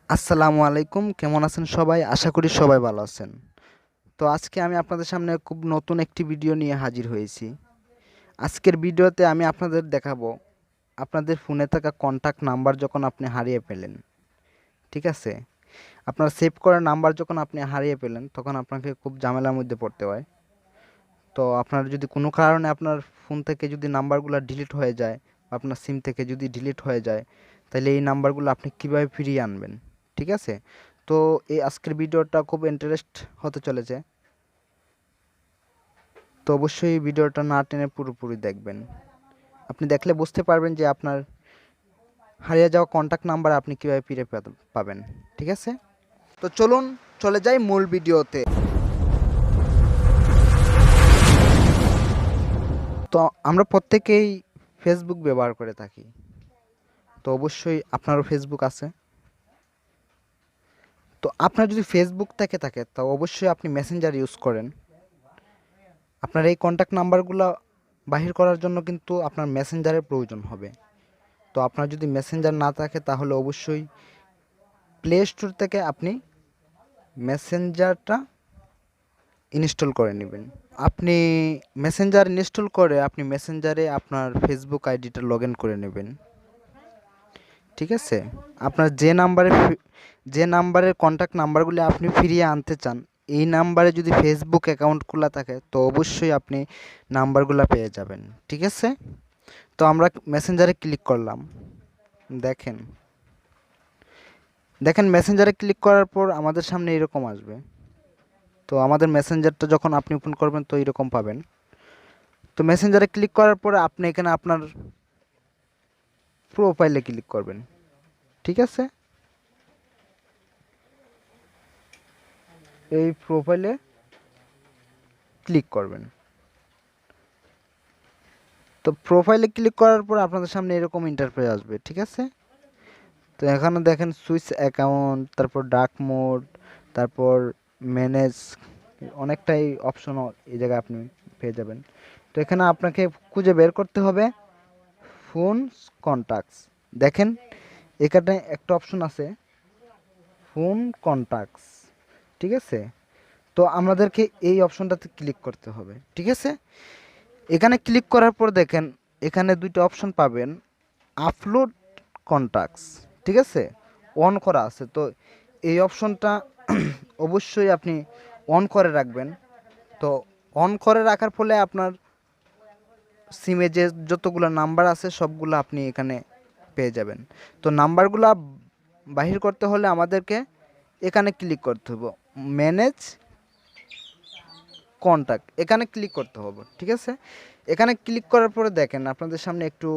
আসসালামু আলাইকুম, কেমন আছেন সবাই? আশা করি সবাই ভালো আছেন। তো আজকে আমি আপনাদের সামনে খুব নতুন একটি ভিডিও নিয়ে হাজির হয়েছি। আজকের ভিডিওতে আমি আপনাদের দেখাবো আপনাদের ফোনে থাকা কন্টাক্ট নাম্বার যখন আপনি হারিয়ে ফেলেন, ঠিক আছে? আপনার সেভ করা নাম্বার যখন আপনি হারিয়ে ফেলেন তখন আপনাকে খুব ঝামেলার মধ্যে পড়তে হয়। তো আপনার যদি কোনো কারণে আপনার ফোন থেকে যদি নাম্বারগুলো ডিলিট হয়ে যায়, আপনার সিম থেকে যদি ডিলিট হয়ে যায়, তাহলে এই নাম্বারগুলো আপনি কীভাবে ফিরিয়ে আনবেন, ঠিক আছে? তো এই আজকের ভিডিওটা খুব ইন্টারেস্ট হতে চলেছে। তো অবশ্যই ভিডিওটা না টেনে পুরোপুরি দেখবেন। আপনি দেখলে বুঝতে পারবেন যে আপনার হারিয়ে যাওয়া কন্টাক্ট নাম্বার আপনি কীভাবে ফিরে পাবেন, ঠিক আছে? তো চলুন চলে যাই মূল ভিডিওতে। তো আমরা প্রত্যেকেই ফেসবুক ব্যবহার করে থাকি। তো অবশ্যই আপনারও ফেসবুক আছে। তো আপনার যদি ফেসবুক থেকে থাকে তো অবশ্যই আপনি মেসেঞ্জার ইউজ করেন। আপনার এই কন্ট্যাক্ট নাম্বারগুলো বাহির করার জন্য কিন্তু আপনার মেসেঞ্জারের প্রয়োজন হবে। তো আপনার যদি মেসেঞ্জার না থাকে তাহলে অবশ্যই প্লে স্টোর থেকে আপনি মেসেঞ্জারটা ইনস্টল করে নেবেন। আপনি মেসেঞ্জার ইনস্টল করে আপনি মেসেঞ্জারে আপনার ফেসবুক আইডিটা লগ ইন করে নেবেন, ঠিক আছে? আপনার যে নাম্বারের কন্ট্যাক্ট নাম্বারগুলি আপনি ফিরিয়ে আনতে চান, এই নাম্বারে যদি ফেসবুক অ্যাকাউন্ট খোলা থাকে তো অবশ্যই আপনি নাম্বারগুলো পেয়ে যাবেন, ঠিক আছে? তো আমরা মেসেঞ্জারে ক্লিক করলাম। দেখেন দেখেন মেসেঞ্জারে ক্লিক করার পর আমাদের সামনে এরকম আসবে। তো আমাদের মেসেঞ্জারটা যখন আপনি ওপেন করবেন তো এরকম পাবেন। তো মেসেঞ্জারে ক্লিক করার পরে আপনি এখানে আপনার প্রোফাইলে ক্লিক করবেন, ঠিক আছে? এই প্রোফাইলে ক্লিক করবেন। তো প্রোফাইলে ক্লিক করার পর আপনাদের সামনে এরকম ইন্টারফেস আসবে, ঠিক আছে? তো এখানে দেখেন সুইচ অ্যাকাউন্ট, তারপর ডার্ক মোড, তারপর ম্যানেজ, অনেকটাই অপশন এই জায়গায় আপনি পেয়ে যাবেন। তো এখানে আপনাকে খুঁজে বের করতে হবে ফোন কন্টাক্টস। দেখেন এখানে একটা অপশন আছে ফোন কন্টাক্টস, ঠিক আছে? তো আমাদেরকে এই অপশনটাতে ক্লিক করতে হবে, ঠিক আছে? এখানে ক্লিক করার পর দেখেন এখানে দুইটা অপশন পাবেন, আপলোড কন্টাক্টস, ঠিক আছে? অন করা আছে। তো এই অপশনটা অবশ্যই আপনি অন করে রাখবেন। তো অন করে রাখার ফলে আপনার সিমে যে যতগুলো নাম্বার আছে সবগুলো আপনি এখানে পেয়ে যাবেন। তো নাম্বারগুলো বাহির করতে হলে আমাদেরকে এখানে ক্লিক করতে হবে, ম্যানেজ কন্টাক্ট, এখানে ক্লিক করতে হবে, ঠিক আছে? এখানে ক্লিক করার পরে দেখেন আপনাদের সামনে একটু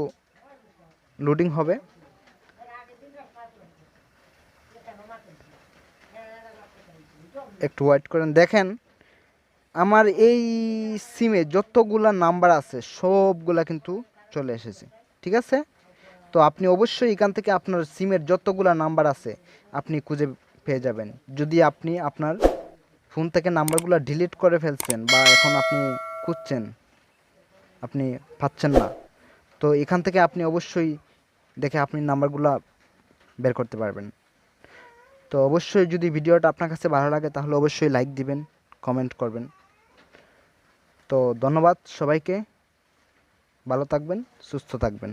লোডিং হবে। একটু ওয়েট করেন। দেখেন আমার এই সিমে যতগুলা নাম্বার আছে সবগুলা কিন্তু চলে এসেছে, ঠিক আছে? তো আপনি অবশ্যই এখান থেকে আপনার সিমের যতগুলা নাম্বার আছে আপনি খুঁজে পেয়ে যাবেন। যদি আপনি আপনার ফোন থেকে নাম্বারগুলো ডিলিট করে ফেলছেন বা এখন আপনি খুঁজছেন, আপনি পাচ্ছেন না, তো এখান থেকে আপনি অবশ্যই দেখে আপনি নাম্বারগুলো বের করতে পারবেন। তো অবশ্যই যদি ভিডিওটা আপনার কাছে ভালো লাগে তাহলে অবশ্যই লাইক দিবেন, কমেন্ট করবেন। তো ধন্যবাদ সবাইকে, ভালো থাকবেন, সুস্থ থাকবেন।